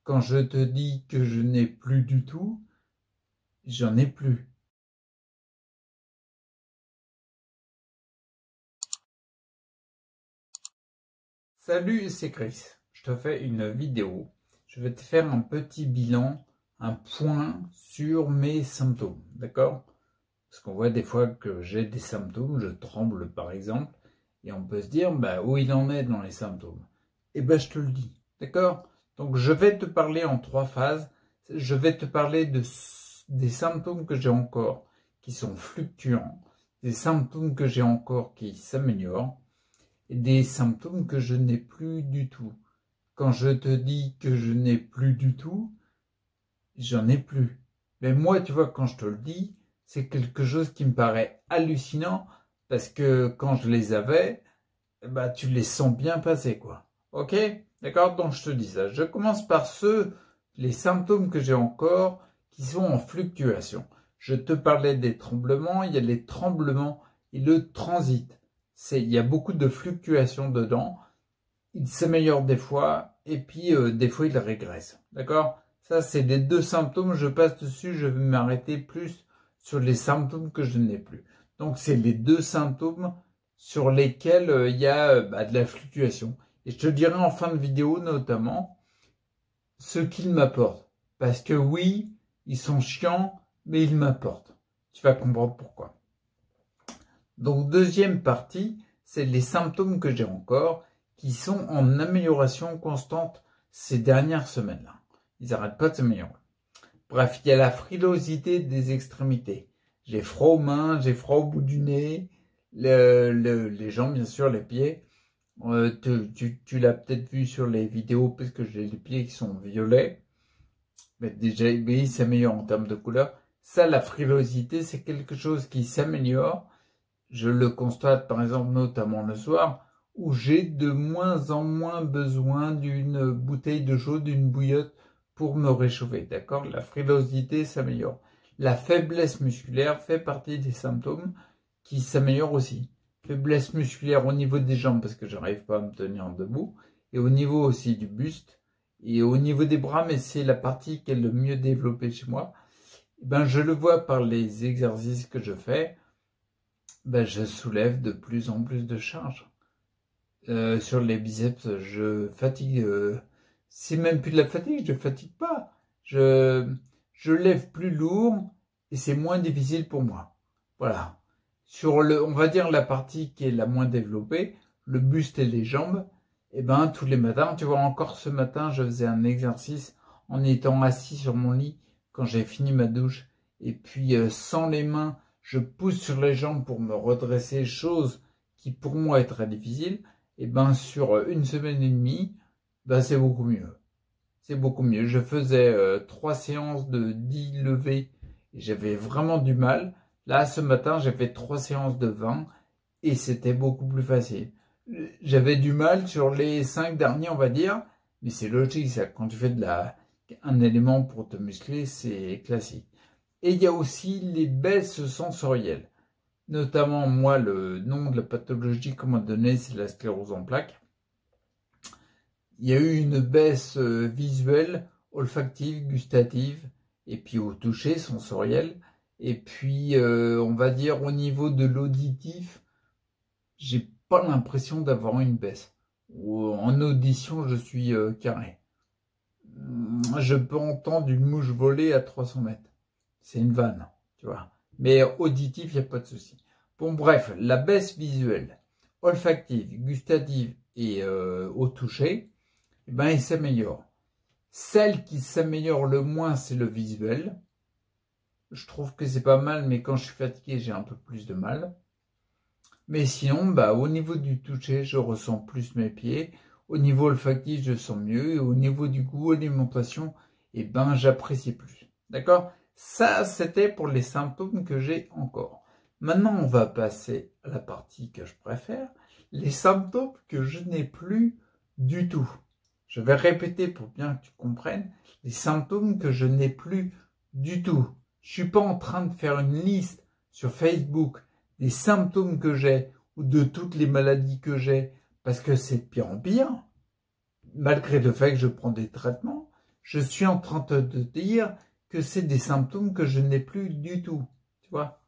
Quand je te dis que je n'ai plus du tout, j'en ai plus. Salut, c'est Chris. Je te fais une vidéo. Je vais te faire un petit bilan, un point sur mes symptômes, d'accord? Parce qu'on voit des fois que j'ai des symptômes, je tremble par exemple, et on peut se dire, bah, où il en est dans les symptômes? Eh ben, je te le dis, d'accord? Donc, je vais te parler en 3 phases. Je vais te parler des symptômes que j'ai encore, qui sont fluctuants, des symptômes que j'ai encore qui s'améliorent, et des symptômes que je n'ai plus du tout. Quand je te dis que je n'ai plus du tout, j'en ai plus. Mais moi, tu vois, quand je te le dis, c'est quelque chose qui me paraît hallucinant parce que quand je les avais, bah, tu les sens bien passer, quoi. Ok? D'accord? Donc, je te dis ça. Je commence par les symptômes que j'ai encore qui sont en fluctuation. Je te parlais des tremblements, il y a les tremblements et le transit. Il y a beaucoup de fluctuations dedans. Il s'améliore des fois et puis des fois il régresse. D'accord? Ça, c'est les 2 symptômes. Je passe dessus. Je vais m'arrêter plus sur les symptômes que je n'ai plus. Donc, c'est les 2 symptômes sur lesquels il y a de la fluctuation. Et je te dirai en fin de vidéo notamment ce qu'ils m'apportent. Parce que oui, ils sont chiants, mais ils m'apportent. Tu vas comprendre pourquoi. Donc, deuxième partie, c'est les symptômes que j'ai encore qui sont en amélioration constante ces dernières semaines-là. Ils n'arrêtent pas de s'améliorer. Bref, il y a la frilosité des extrémités. J'ai froid aux mains, j'ai froid au bout du nez, les jambes, bien sûr, les pieds. Tu l'as peut-être vu sur les vidéos parce que j'ai les pieds qui sont violets. Mais déjà, ils s'améliorent en termes de couleur. Ça, la frilosité, c'est quelque chose qui s'améliore. Je le constate par exemple notamment le soir où j'ai de moins en moins besoin d'une bouteille de chaux, d'une bouillotte pour me réchauffer. D'accord? La frilosité s'améliore. La faiblesse musculaire fait partie des symptômes qui s'améliorent aussi. Faiblesse musculaire au niveau des jambes parce que j'arrive pas à me tenir debout et au niveau aussi du buste et au niveau des bras, mais c'est la partie qui est le mieux développée chez moi. Ben, je le vois par les exercices que je fais. Ben, je soulève de plus en plus de charges. Sur les biceps, je fatigue. C'est même plus de la fatigue, je fatigue pas. Je lève plus lourd et c'est moins difficile pour moi. Voilà. Sur on va dire la partie qui est la moins développée, le buste et les jambes, et ben tous les matins, tu vois, encore ce matin, je faisais un exercice en étant assis sur mon lit quand j'ai fini ma douche et puis sans les mains. Je pousse sur les jambes pour me redresser, chose qui pour moi est très difficile, et ben sur 1 semaine et demie, ben c'est beaucoup mieux. C'est beaucoup mieux. Je faisais 3 séances de 10 levées et j'avais vraiment du mal. Là, ce matin, j'ai fait 3 séances de 20 et c'était beaucoup plus facile. J'avais du mal sur les 5 derniers, on va dire, mais c'est logique, ça. Quand tu fais un élément pour te muscler, c'est classique. Et il y a aussi les baisses sensorielles. Notamment, moi, le nom de la pathologie qu'on m'a donné, c'est la sclérose en plaques. Il y a eu une baisse visuelle, olfactive, gustative, et puis au toucher, sensoriel. Et puis, on va dire, au niveau de l'auditif, j'ai pas l'impression d'avoir une baisse. En audition, je suis carré. Je peux entendre une mouche voler à 300 mètres. C'est une vanne, tu vois. Mais auditif, il n'y a pas de souci. Bon, bref, la baisse visuelle, olfactive, gustative et au toucher, eh ben, il s'améliore. Celle qui s'améliore le moins, c'est le visuel. Je trouve que c'est pas mal, mais quand je suis fatigué, j'ai un peu plus de mal. Mais sinon, bah, au niveau du toucher, je ressens plus mes pieds. Au niveau olfactif, je sens mieux. Et au niveau du goût, alimentation, eh ben, j'apprécie plus. D'accord? Ça, c'était pour les symptômes que j'ai encore. Maintenant, on va passer à la partie que je préfère. Les symptômes que je n'ai plus du tout. Je vais répéter pour bien que tu comprennes. Les symptômes que je n'ai plus du tout. Je suis pas en train de faire une liste sur Facebook des symptômes que j'ai ou de toutes les maladies que j'ai parce que c'est de pire en pire. Malgré le fait que je prends des traitements, Je suis en train de te dire que c'est des symptômes que je n'ai plus du tout, tu vois.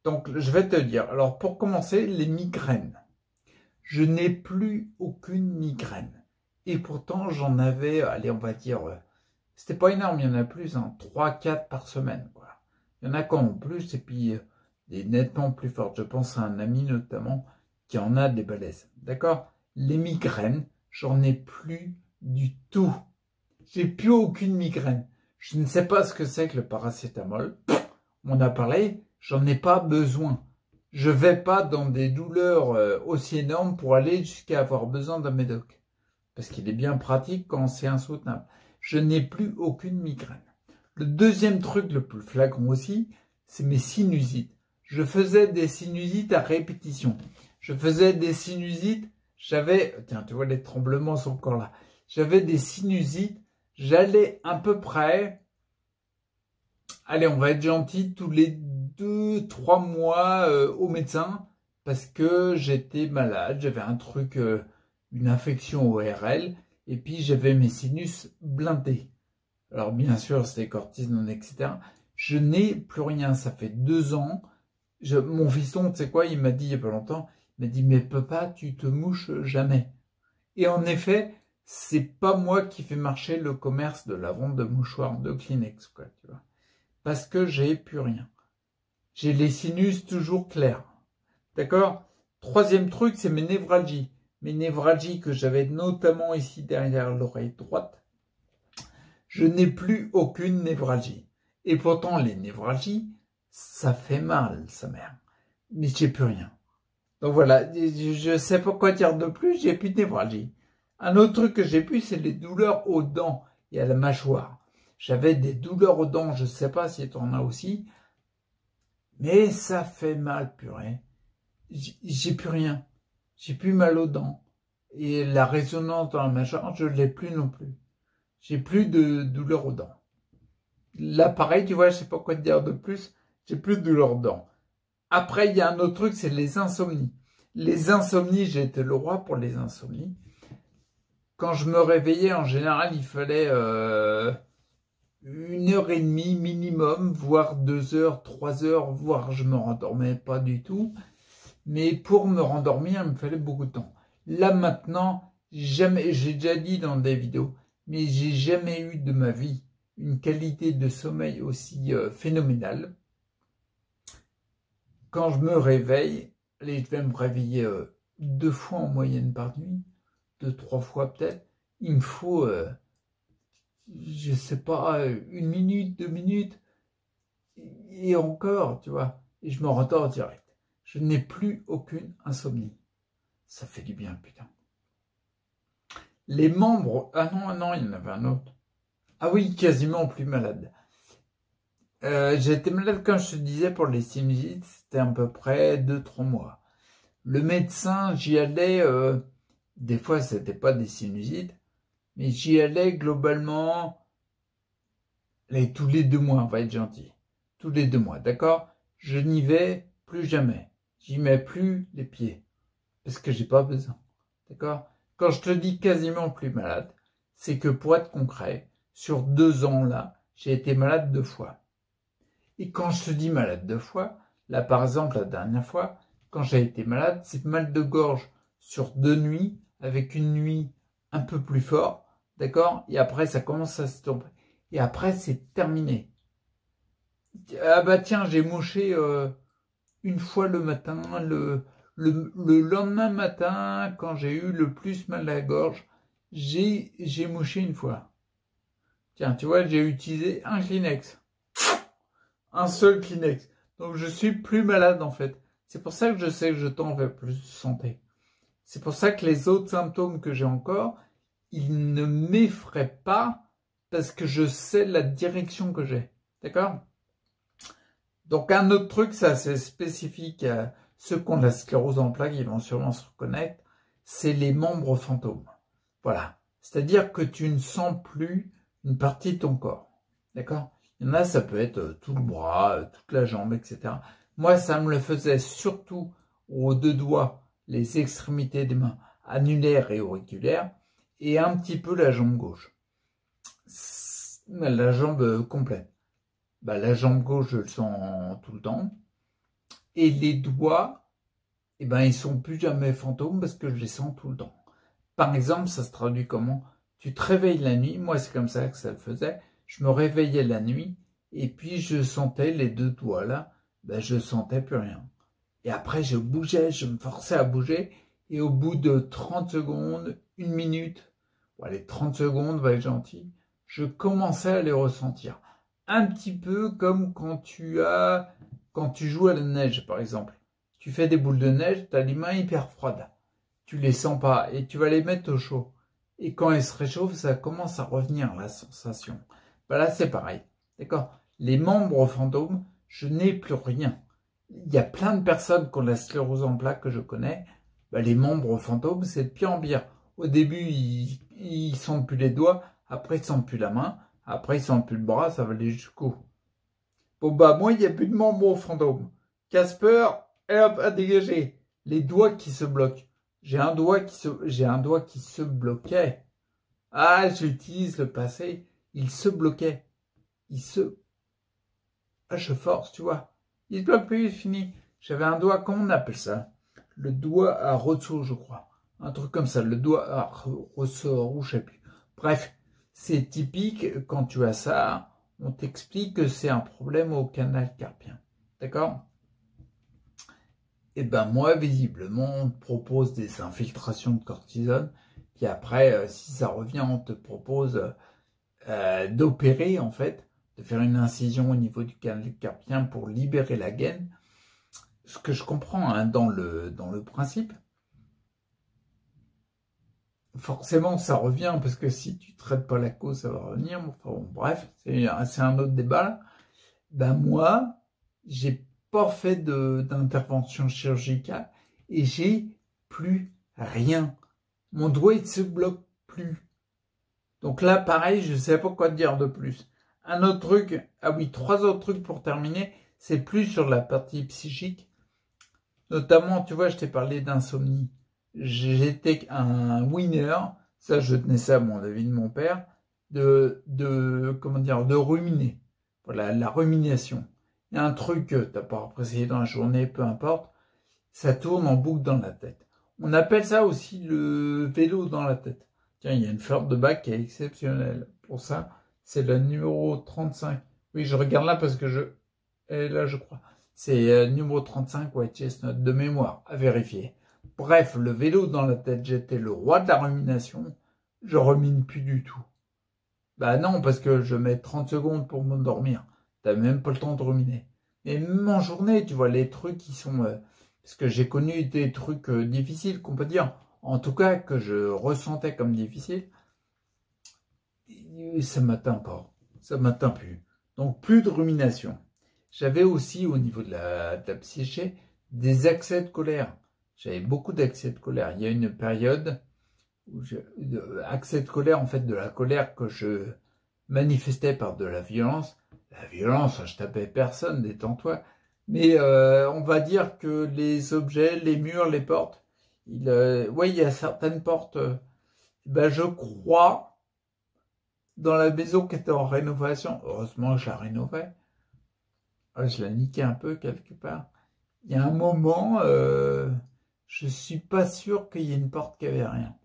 Donc, je vais te dire. Alors, pour commencer, les migraines. Je n'ai plus aucune migraine. Et pourtant, j'en avais, allez, on va dire, c'était pas énorme, il y en a plus, hein, 3-4 par semaine, quoi. Il y en a quand en plus, et puis des nettement plus fortes. Je pense à un ami notamment qui en a des balaises. D'accord? Les migraines, j'en ai plus du tout. J'ai plus aucune migraine. Je ne sais pas ce que c'est que le paracétamol. Mon appareil, j'en ai pas besoin. Je vais pas dans des douleurs aussi énormes pour aller jusqu'à avoir besoin d'un médoc. Parce qu'il est bien pratique quand c'est insoutenable. Je n'ai plus aucune migraine. Le deuxième truc le plus flagrant aussi, c'est mes sinusites. Je faisais des sinusites à répétition. Je faisais des sinusites, tiens, tu vois, les tremblements sont encore là. J'avais des sinusites, j'allais à peu près, allez, on va être gentil, tous les 2-3 mois au médecin parce que j'étais malade, j'avais un truc, une infection ORL, et puis j'avais mes sinus blindés. Alors bien sûr, c'était cortisone, etc. Je n'ai plus rien, ça fait 2 ans. Mon fiston, tu sais quoi, il m'a dit il n'y a pas longtemps, il m'a dit, mais papa, tu te mouches jamais. Et en effet, c'est pas moi qui fais marcher le commerce de la vente de mouchoirs de Kleenex, quoi, tu vois. Parce que j'ai plus rien. J'ai les sinus toujours clairs. D'accord? Troisième truc, c'est mes névralgies. Mes névralgies que j'avais notamment ici derrière l'oreille droite. Je n'ai plus aucune névralgie. Et pourtant, les névralgies, ça fait mal, sa mère. Mais j'ai plus rien. Donc voilà, je sais pas quoi dire de plus, j'ai plus de névralgie. Un autre truc que j'ai plus, c'est les douleurs aux dents et à la mâchoire. J'avais des douleurs aux dents, je sais pas si tu en as aussi. Mais ça fait mal, purée. J'ai plus rien. J'ai plus mal aux dents. Et la résonance dans la mâchoire, je l'ai plus non plus. J'ai plus de douleur aux dents. Là, pareil, tu vois, je sais pas quoi te dire de plus. J'ai plus de douleur aux dents. Après, il y a un autre truc, c'est les insomnies. Les insomnies, j'ai été le roi pour les insomnies. Quand je me réveillais, en général, il fallait 1h30 minimum, voire 2 heures, 3 heures, voire je me rendormais pas du tout. Mais pour me rendormir, il me fallait beaucoup de temps. Là maintenant, jamais, j'ai déjà dit dans des vidéos, mais j'ai jamais eu de ma vie une qualité de sommeil aussi phénoménale. Quand je me réveille, allez, je vais me réveiller 2 fois en moyenne par nuit, 2-3 fois peut-être. Il me faut, je sais pas, 1 minute, 2 minutes, et encore, tu vois, et je me rendors direct. Je n'ai plus aucune insomnie. Ça fait du bien, putain. Les membres... Ah non, il y en avait un autre. Ah oui, quasiment plus malade. J'ai été malade, comme je te disais, pour les sinusites. C'était à peu près 2-3 mois. Le médecin, j'y allais... des fois, c'était pas des sinusites. Mais j'y allais globalement... tous les 2 mois, on va être gentil. Tous les 2 mois, d'accord? Je n'y vais plus jamais. J'y mets plus les pieds. Parce que j'ai pas besoin. D'accord? Quand je te dis quasiment plus malade, c'est que pour être concret, sur 2 ans là, j'ai été malade 2 fois. Et quand je te dis malade 2 fois, là par exemple la dernière fois, quand j'ai été malade, c'est mal de gorge sur 2 nuits, avec une nuit un peu plus fort, d'accord? Et après ça commence à se tomber. Et après c'est terminé. Ah bah tiens, j'ai mouché une fois le matin, le lendemain matin, quand j'ai eu le plus mal à la gorge, j'ai mouché une fois. Tiens, tu vois, j'ai utilisé un Kleenex. Un seul Kleenex. Donc je suis plus malade en fait. C'est pour ça que je sais que je tends vers plus de santé. C'est pour ça que les autres symptômes que j'ai encore, ils ne m'effraient pas parce que je sais la direction que j'ai. D'accord? Donc un autre truc, ça c'est spécifique à ceux qui ont la sclérose en plaques, ils vont sûrement se reconnaître, c'est les membres fantômes. Voilà. C'est-à-dire que tu ne sens plus une partie de ton corps. D'accord? Il y en a, ça peut être tout le bras, toute la jambe, etc. Moi, ça me le faisait surtout aux 2 doigts, les extrémités des mains, annulaires et auriculaires, et un petit peu la jambe gauche. la jambe complète. Bah, la jambe gauche, je le sens tout le temps. Et les doigts, eh ben, ils sont plus jamais fantômes parce que je les sens tout le temps. Par exemple, ça se traduit comment? Tu te réveilles la nuit, moi c'est comme ça que ça le faisait. Je me réveillais la nuit et puis je sentais les deux doigts là, ben, je sentais plus rien. Et après je bougeais, je me forçais à bouger et au bout de 30 secondes, une minute, bon, allez 30 secondes, va être gentil, je commençais à les ressentir. Un petit peu comme quand tu joues à la neige par exemple. Tu fais des boules de neige, tu as les mains hyper froides. Tu les sens pas et tu vas les mettre au chaud. Et quand elles se réchauffent, ça commence à revenir la sensation. Ben là, c'est pareil. D'accord? Les membres fantômes, je n'ai plus rien. Il y a plein de personnes qui ont la sclérose en plaques que je connais. Ben, les membres fantômes, c'est de pire en pire. Au début, ils sentent plus les doigts. Après, ils sentent plus la main. Après, ils sentent plus le bras. Ça va aller jusqu'au. Bon, bah, moi, il n'y a plus de membres fantômes. Casper, et hop, à dégager. Les doigts qui se bloquent. J'ai un doigt qui se bloquait. Ah, j'utilise le passé. Il se bloquait. Ah, je force, tu vois. Il se bloque plus, il est fini. J'avais un doigt, comment on appelle ça? Le doigt à ressort, je crois. Un truc comme ça, le doigt à ressort, ou je sais plus. Bref, c'est typique, quand tu as ça, on t'explique que c'est un problème au canal carpien. D'accord? Et ben moi, visiblement, on te propose des infiltrations de cortisone, puis après, si ça revient, on te propose d'opérer, en fait, de faire une incision au niveau du canal carpien pour libérer la gaine. Ce que je comprends hein, dans le principe. Forcément, ça revient, parce que si tu ne traites pas la cause, ça va revenir. Enfin, bon, bref, c'est un autre débat. Là. Ben moi, j'ai pas fait d'intervention chirurgicale et j'ai plus rien. Mon doigt, il se bloque plus. Donc là, pareil, je ne sais pas quoi te dire de plus. Un autre truc, ah oui, 3 autres trucs pour terminer, c'est plus sur la partie psychique. Notamment, tu vois, je t'ai parlé d'insomnie. J'étais un winner, ça je tenais ça à mon avis de mon père, comment dire, de ruminer. Voilà, la rumination. Il y a un truc que tu n'as pas apprécié dans la journée, peu importe, ça tourne en boucle dans la tête. On appelle ça aussi le vélo dans la tête. Tiens, il y a une fleur de bac qui est exceptionnelle. Pour ça, c'est le numéro 35. Oui, je regarde là parce que et là, je crois. C'est numéro 35, White Chestnut, de mémoire, à vérifier. Bref, le vélo dans la tête, j'étais le roi de la rumination. Je rumine plus du tout. Bah non, parce que je mets 30 secondes pour m'endormir. T'as même pas le temps de ruminer. Et même en journée, tu vois, les trucs qui sont... parce que j'ai connu des trucs difficiles, qu'on peut dire, en tout cas, que je ressentais comme difficiles. Ça m'atteint pas. Ça m'atteint plus. Donc, plus de rumination. J'avais aussi, au niveau de la psyché, des accès de colère. J'avais beaucoup d'accès de colère. Il y a une période où accès de colère, en fait, de la colère que je manifestais par de la violence. La violence, je tapais personne, détends-toi. Mais on va dire que les objets, les murs, les portes, ouais, il y a certaines portes, ben, je crois, dans la maison qui était en rénovation, heureusement que je la rénovais, je la niquais un peu quelque part. Il y a un moment, je suis pas sûr qu'il y ait une porte qui avait rien.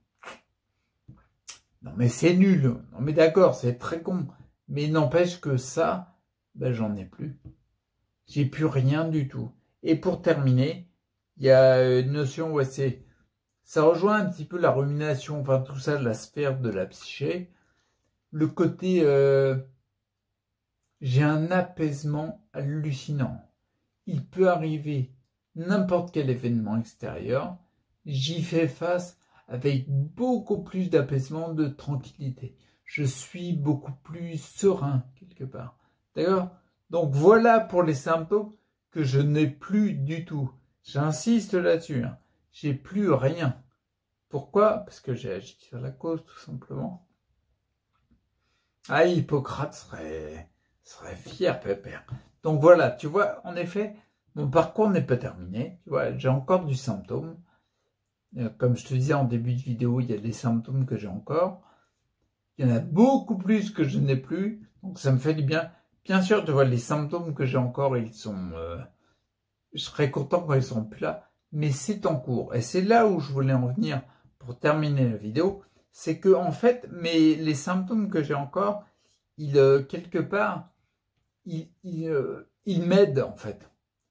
Non mais c'est nul, non mais d'accord, c'est très con. Mais n'empêche que ça, ben, j'en ai plus. J'ai plus rien du tout. Et pour terminer, il y a une notion où ça rejoint un petit peu la rumination, enfin tout ça, la sphère de la psyché. Le côté, j'ai un apaisement hallucinant. Il peut arriver n'importe quel événement extérieur, j'y fais face avec beaucoup plus d'apaisement, de tranquillité. Je suis beaucoup plus serein quelque part. D'accord? Donc voilà pour les symptômes que je n'ai plus du tout. J'insiste là-dessus. Hein. J'ai plus rien. Pourquoi? Parce que j'ai agi sur la cause, tout simplement. Ah, Hippocrate serait fier, pépère. Donc voilà, tu vois, en effet, mon parcours n'est pas terminé. Tu vois, j'ai encore du symptôme. Comme je te disais en début de vidéo, il y a des symptômes que j'ai encore. Il y en a beaucoup plus que je n'ai plus. Donc ça me fait du bien. Bien sûr, tu vois, les symptômes que j'ai encore, ils sont... je serais content quand ils seront plus là, mais c'est en cours. Et c'est là où je voulais en venir pour terminer la vidéo. C'est que, en fait, les symptômes que j'ai encore, ils, quelque part, ils m'aident, en fait.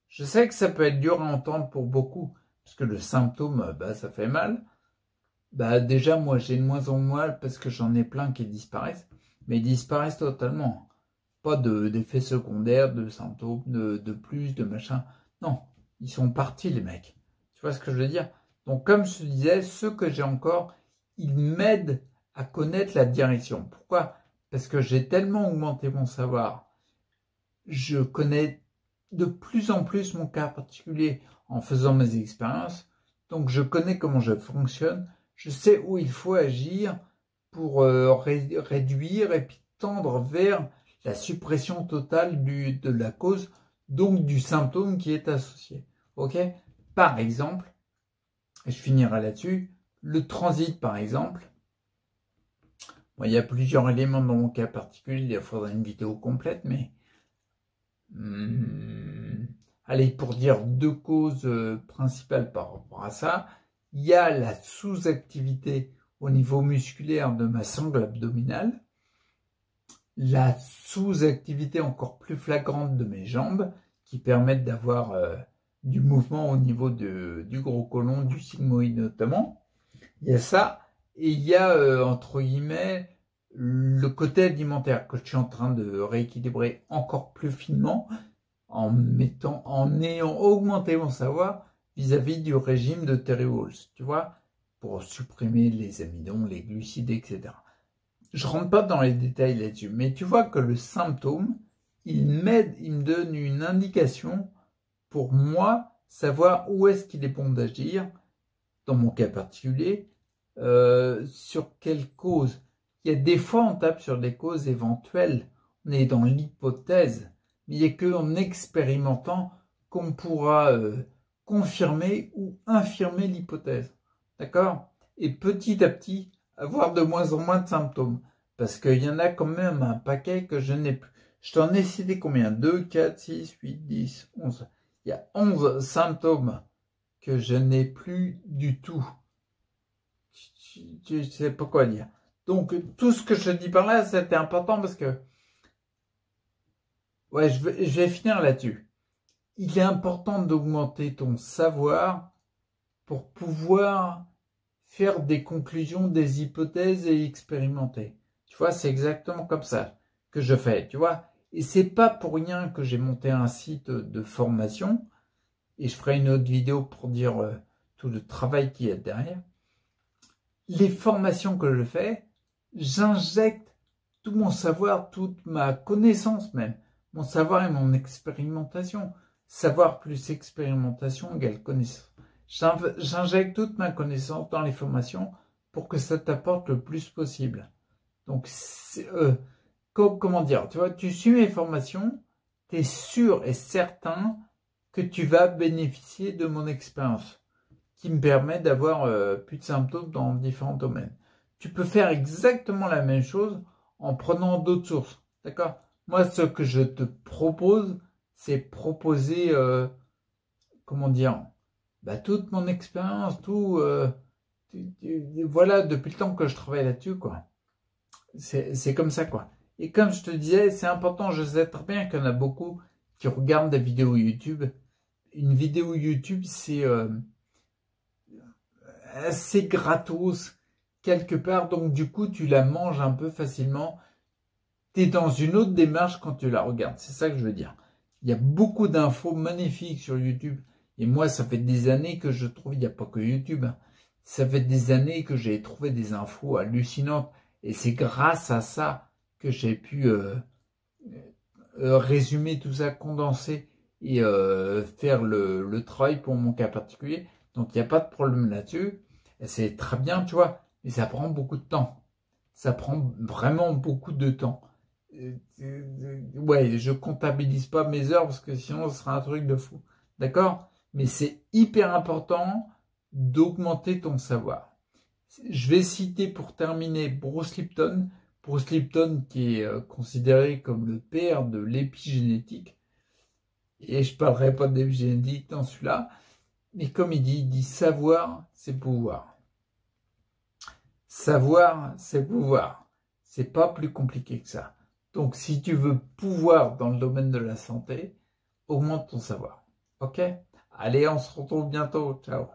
Je sais que ça peut être dur à entendre pour beaucoup, parce que le symptôme, bah, ça fait mal. Bah, déjà, moi, j'ai de moins en moins parce que j'en ai plein qui disparaissent, mais ils disparaissent totalement. Pas d'effets secondaires, de symptômes, de plus, de machin. Non, ils sont partis, les mecs. Tu vois ce que je veux dire? Donc, comme je te disais, ceux que j'ai encore, ils m'aident à connaître la direction. Pourquoi? Parce que j'ai tellement augmenté mon savoir. Je connais de plus en plus mon cas particulier en faisant mes expériences. Donc, je connais comment je fonctionne. Je sais où il faut agir pour réduire et puis tendre vers la suppression totale de la cause, donc du symptôme qui est associé. Ok? Par exemple, et je finirai là-dessus, le transit par exemple. Bon, il y a plusieurs éléments dans mon cas particulier, il faudrait une vidéo complète, mais allez, pour dire deux causes principales par rapport à ça, il y a la sous-activité au niveau musculaire de ma sangle abdominale, la sous-activité encore plus flagrante de mes jambes, qui permettent d'avoir du mouvement au niveau du gros côlon, du sigmoïde notamment. Il y a ça, et il y a, entre guillemets, le côté alimentaire que je suis en train de rééquilibrer encore plus finement en ayant augmenté mon savoir vis-à-vis du régime de Terry Wahls, tu vois, pour supprimer les amidons, les glucides, etc. Je rentre pas dans les détails là-dessus, mais tu vois que le symptôme, il m'aide, il me donne une indication pour moi savoir où est-ce qu'il est bon d'agir, dans mon cas particulier, sur quelle cause. Il y a des fois on tape sur des causes éventuelles, on est dans l'hypothèse, mais il n'y a qu'en expérimentant qu'on pourra confirmer ou infirmer l'hypothèse. D'accord? Et petit à petit, avoir de moins en moins de symptômes. Parce qu'il y en a quand même un paquet que je n'ai plus. Je t'en ai cité combien? 2, 4, 6, 8, 10, 11. Il y a 11 symptômes que je n'ai plus du tout. Tu sais pas quoi dire. Donc, tout ce que je dis par là, c'était important parce que... Ouais, je vais finir là-dessus. Il est important d'augmenter ton savoir pour pouvoir faire des conclusions, des hypothèses et expérimenter. Tu vois, c'est exactement comme ça que je fais, tu vois. Et c'est pas pour rien que j'ai monté un site de formation, et je ferai une autre vidéo pour dire tout le travail qu'il y a derrière. Les formations que je fais, j'injecte tout mon savoir, toute ma connaissance même, mon savoir et mon expérimentation. Savoir plus expérimentation égale connaissance. J'injecte toute ma connaissance dans les formations pour que ça t'apporte le plus possible. Donc, comment dire, tu vois, tu suis mes formations, tu es sûr et certain que tu vas bénéficier de mon expérience qui me permet d'avoir plus de symptômes dans différents domaines. Tu peux faire exactement la même chose en prenant d'autres sources, d'accord? Moi, ce que je te propose, c'est proposer, comment dire, bah, toute mon expérience, voilà, depuis le temps que je travaille là-dessus, quoi. C'est comme ça, quoi. Et comme je te disais, c'est important, je sais très bien qu'il y en a beaucoup qui regardent des vidéos YouTube. Une vidéo YouTube, c'est assez gratos, quelque part, donc du coup, tu la manges un peu facilement. Tu es dans une autre démarche quand tu la regardes, c'est ça que je veux dire. Il y a beaucoup d'infos magnifiques sur YouTube. Et moi, ça fait des années que je trouve, il n'y a pas que YouTube, hein. Ça fait des années que j'ai trouvé des infos hallucinantes. Et c'est grâce à ça que j'ai pu résumer tout ça, condenser et faire le travail pour mon cas particulier. Donc, il n'y a pas de problème là-dessus. Et c'est très bien, tu vois. Mais ça prend beaucoup de temps. Ça prend vraiment beaucoup de temps. Ouais, je comptabilise pas mes heures parce que sinon, ce sera un truc de fou. D'accord? Mais c'est hyper important d'augmenter ton savoir. Je vais citer pour terminer Bruce Lipton Bruce Lipton qui est considéré comme le père de l'épigénétique. Et je parlerai pas d'épigénétique dans celui-là. Mais comme il dit savoir, c'est pouvoir. Savoir, c'est pouvoir. C'est pas plus compliqué que ça. Donc, si tu veux pouvoir dans le domaine de la santé, augmente ton savoir. Ok? Allez, on se retrouve bientôt. Ciao.